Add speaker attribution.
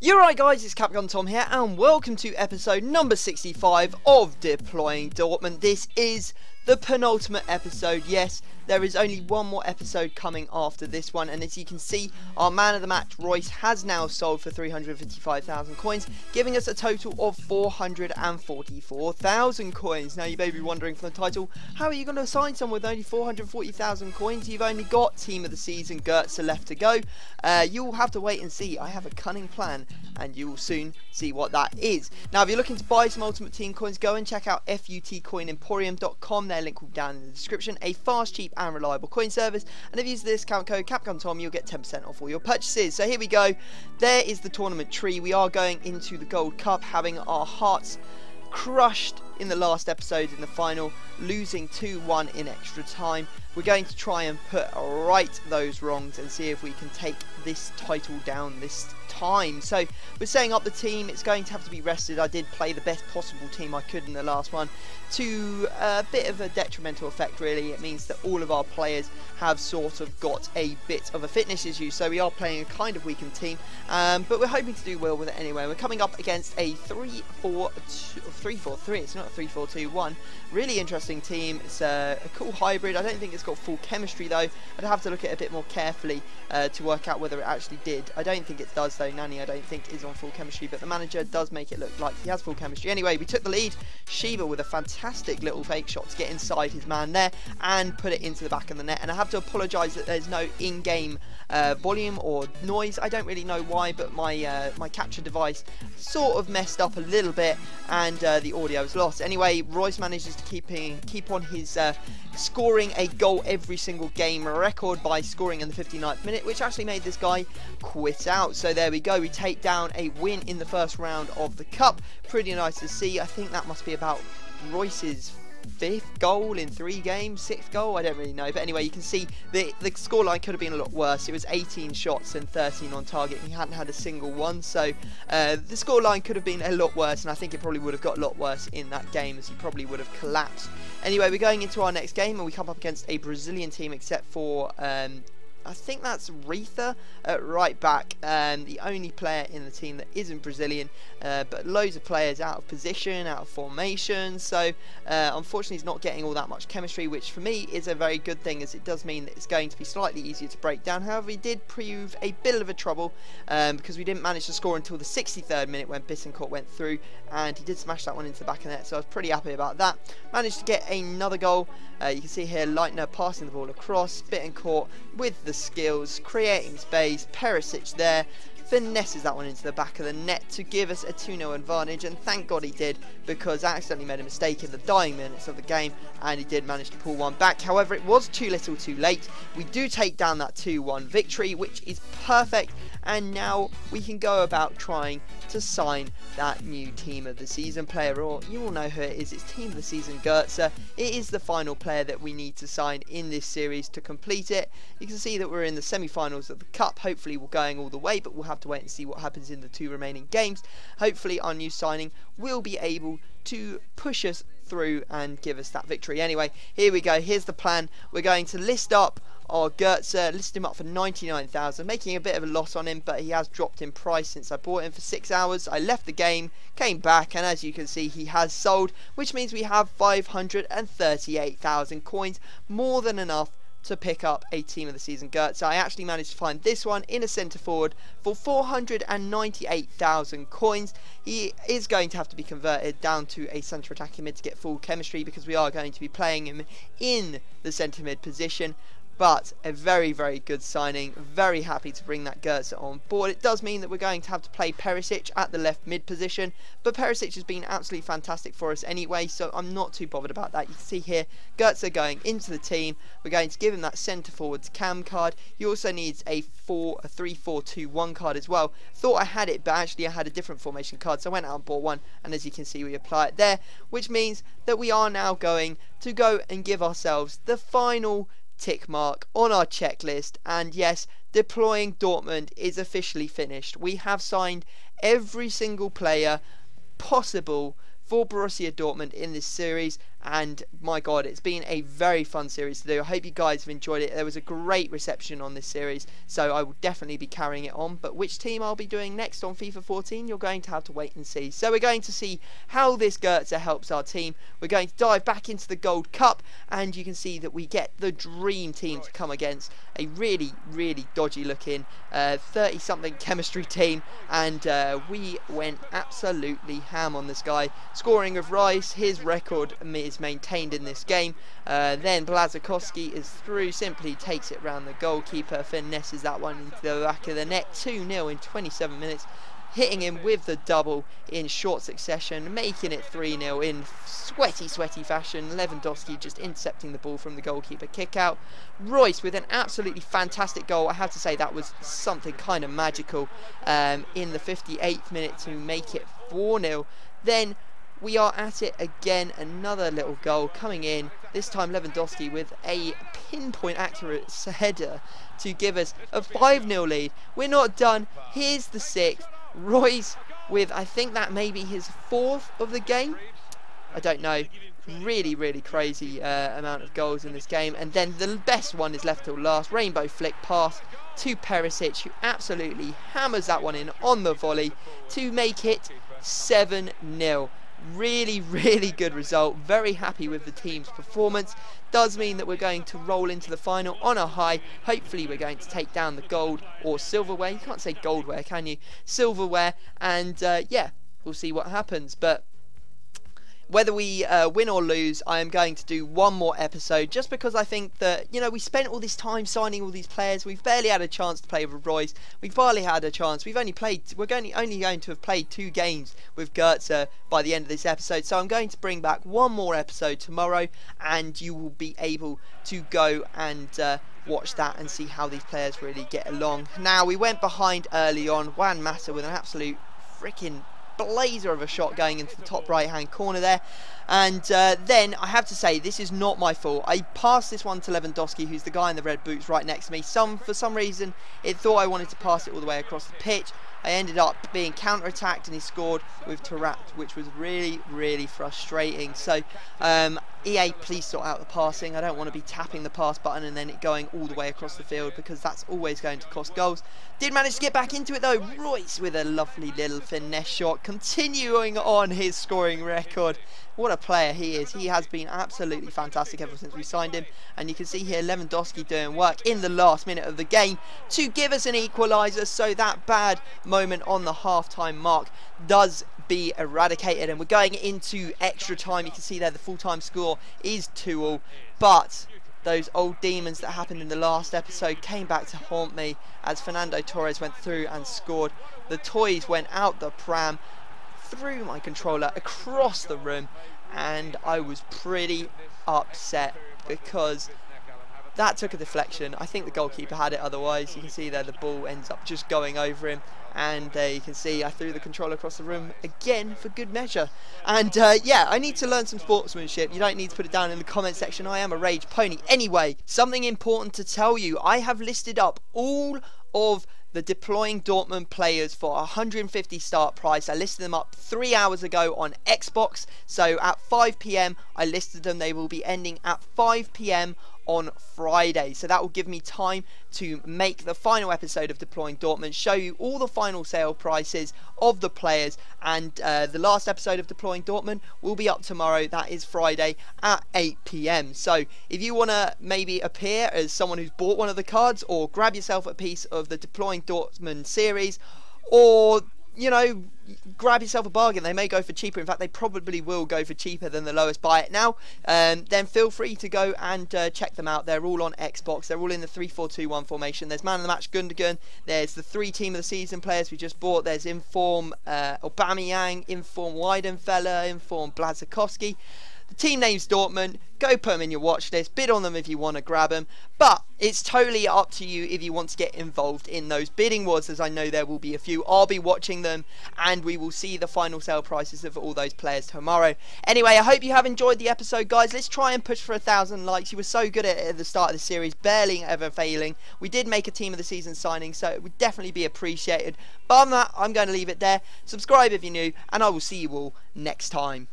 Speaker 1: You're right guys, it's Capcom Tom here and welcome to episode number 65 of Deploying Dortmund. This is the penultimate episode. Yes, there is only one more episode coming after this one, and as you can see, our man of the match, Royce, has now sold for 355,000 coins, giving us a total of 444,000 coins. Now you may be wondering from the title, how are you going to assign someone with only 440,000 coins? You've only got Team of the Season Goetze left to go. You'll have to wait and see. I have a cunning plan, and you will soon see what that is. Now, if you're looking to buy some Ultimate Team coins, go and check out futcoinemporium.com. Their link will be down in the description. A fast, cheap and reliable coin service, and if you use the discount code CapcomTom, you'll get 10% off all your purchases. So here we go. There is the tournament tree. We are going into the Gold Cup, having our hearts crushed in the last episode in the final, losing 2-1 in extra time. We're going to try and put right those wrongs and see if we can take this title down this time. So we're setting up the team. It's going to have to be rested. I did play the best possible team I could in the last one, to a bit of a detrimental effect really. It means that all of our players have sort of got a bit of a fitness issue, so we are playing a kind of weakened team, but we're hoping to do well with it anyway. We're coming up against a 3-4-3. It's not a 3-4-2-1. Really interesting team. It's a cool hybrid. I don't think it's got full chemistry though. I'd have to look at it a bit more carefully to work out whether it actually did. I don't think it does though. Nani I don't think is on full chemistry, but the manager does make it look like he has full chemistry. Anyway, we took the lead. Shiva with a fantastic little fake shot to get inside his man there and put it into the back of the net. And I have to apologise that there's no in-game volume or noise. I don't really know why, but my my capture device sort of messed up a little bit and the audio was lost. Anyway, Royce manages to keep on his scoring a goal every single game record by scoring in the 59th minute, which actually made this guy quit out. So there we go. We take down a win in the first round of the cup. Pretty nice to see. I think that must be about Royce's 5th goal in 3 games, 6th goal, I don't really know, but anyway, you can see the scoreline could have been a lot worse. It was 18 shots and 13 on target, and he hadn't had a single one, so the scoreline could have been a lot worse, and I think it probably would have got a lot worse in that game, as he probably would have collapsed. Anyway, we're going into our next game, and we come up against a Brazilian team, except for I think that's Retha at right back, the only player in the team that isn't Brazilian, but loads of players out of position, out of formation, so unfortunately he's not getting all that much chemistry, which for me is a very good thing, as it does mean that it's going to be slightly easier to break down. However, he did prove a bit of a trouble because we didn't manage to score until the 63rd minute when Bissencourt went through, and he did smash that one into the back of the net, so I was pretty happy about that. Managed to get another goal. You can see here Leitner passing the ball across, Bittencourt with the skills, creating space, Perisic there, finesses that one into the back of the net to give us a 2-0 advantage, and thank God he did, because I accidentally made a mistake in the dying minutes of the game and he did manage to pull one back. However, it was too little too late. We do take down that 2-1 victory, which is perfect, and now we can go about trying to sign that new Team of the Season player, or you all know who it is. It's Team of the Season Goetze. It is the final player that we need to sign in this series to complete it. You can see that we're in the semi-finals of the Cup. Hopefully we're going all the way, but we'll have to wait and see what happens in the 2 remaining games. Hopefully our new signing will be able to push us through and give us that victory. Anyway, here we go. Here's the plan. We're going to list up our Goetze, list him up for 99,000, making a bit of a loss on him, but he has dropped in price since I bought him for 6 hours. I left the game, came back, and as you can see, he has sold, which means we have 538,000 coins, more than enough to pick up a Team of the Season Goetze. I actually managed to find this one in a centre forward for 498,000 coins. He is going to have to be converted down to a centre attacking mid to get full chemistry, because we are going to be playing him in the centre mid position. But a very, very good signing. Very happy to bring that Goetze on board. It does mean that we're going to have to play Perisic at the left mid position, but Perisic has been absolutely fantastic for us anyway, so I'm not too bothered about that. You can see here Goetze going into the team. We're going to give him that centre forwards cam card. He also needs a 3-4-2-1 card as well. Thought I had it, but actually I had a different formation card, so I went out and bought one, and as you can see we apply it there, which means that we are now going to go and give ourselves the final tick mark on our checklist, and yes, Deploying Dortmund is officially finished. We have signed every single player possible for Borussia Dortmund in this series, and my god, it's been a very fun series to do. I hope you guys have enjoyed it. There was a great reception on this series, so I will definitely be carrying it on. But which team I'll be doing next on FIFA 14, you're going to have to wait and see. So we're going to see how this Goetze helps our team. We're going to dive back into the Gold Cup, and you can see that we get the dream team to come against a really, really dodgy looking 30-something chemistry team, and we went absolutely ham on this guy. Scoring of Rice, his record is maintained in this game. Then Blazakowski is through, simply takes it round the goalkeeper, finesses that one into the back of the net. 2-0 in 27 minutes. Hitting him with the double in short succession, making it 3-0 in sweaty fashion. Lewandowski just intercepting the ball from the goalkeeper kick out. Royce with an absolutely fantastic goal. I have to say that was something kind of magical in the 58th minute to make it 4-0. Then we are at it again, another little goal coming in, this time Lewandowski with a pinpoint accurate header to give us a 5-0 lead. We're not done, here's the 6th. Royce with, I think that may be his 4th of the game, I don't know. Really crazy amount of goals in this game. And then the best one is left till last. Rainbow flick pass to Perisic, who absolutely hammers that one in on the volley to make it 7-0. Really good result. Very happy with the team's performance. Does mean that we're going to roll into the final on a high. Hopefully we're going to take down the gold or silverware. You can't say goldware, can you? Silverware. And yeah, we'll see what happens. But whether we win or lose, I am going to do one more episode, just because I think that, you know, we spent all this time signing all these players. We've barely had a chance to play with Royce. We've barely had a chance. We're only going to have played 2 games with Goetze by the end of this episode. So I'm going to bring back one more episode tomorrow, and you will be able to go and watch that and see how these players really get along. Now, we went behind early on. Juan Mata with an absolute freaking blazer of a shot going into the top right hand corner there, and then I have to say, this is not my fault. I passed this one to Lewandowski, who's the guy in the red boots right next to me. For some reason it thought I wanted to pass it all the way across the pitch. I ended up being counter-attacked, and he scored with Tarat, which was really frustrating. So EA, please sort out the passing. I don't want to be tapping the pass button and then it going all the way across the field, because that's always going to cost goals. Did manage to get back into it though. Royce with a lovely little finesse shot, continuing on his scoring record. What a player he is. He has been absolutely fantastic ever since we signed him. And you can see here Lewandowski doing work in the last minute of the game to give us an equaliser. So that bad moment on the half-time mark does be eradicated. And we're going into extra time. You can see there the full-time score is 2-2. But those old demons that happened in the last episode came back to haunt me as Fernando Torres went through and scored. The toys went out the pram, through my controller across the room, and I was pretty upset because that took a deflection. I think the goalkeeper had it otherwise. You can see there the ball ends up just going over him, and you can see I threw the controller across the room again for good measure. And yeah, I need to learn some sportsmanship. You don't need to put it down in the comment section. I am a rage pony. Anyway, something important to tell you. I have listed up all of the deploying Dortmund players for 150 start price. I listed them up 3 hours ago on Xbox. So at 5 PM I listed them. They will be ending at 5 PM on Friday, so that will give me time to make the final episode of Deploying Dortmund, show you all the final sale prices of the players, and the last episode of Deploying Dortmund will be up tomorrow. That is Friday at 8 PM. So if you want to maybe appear as someone who's bought one of the cards, or grab yourself a piece of the Deploying Dortmund series, or, you know, grab yourself a bargain. They may go for cheaper. In fact, they probably will go for cheaper than the lowest buy it now. Then feel free to go and check them out. They're all on Xbox. They're all in the 3-4-2-1 formation. There's man of the match Gundogan. There's the 3 team of the season players we just bought. There's Inform Aubameyang, Inform Weidenfeller, Inform Blazakowski. The team name's Dortmund. Go put them in your watch list. Bid on them if you want to grab them. But it's totally up to you if you want to get involved in those bidding wars, as I know there will be a few. I'll be watching them, and we will see the final sale prices of all those players tomorrow. Anyway, I hope you have enjoyed the episode, guys. Let's try and push for 1,000 likes. You were so good at it at the start of the series, barely ever failing. We did make a team of the season signing, so it would definitely be appreciated. But other than that, I'm going to leave it there. Subscribe if you're new, and I will see you all next time.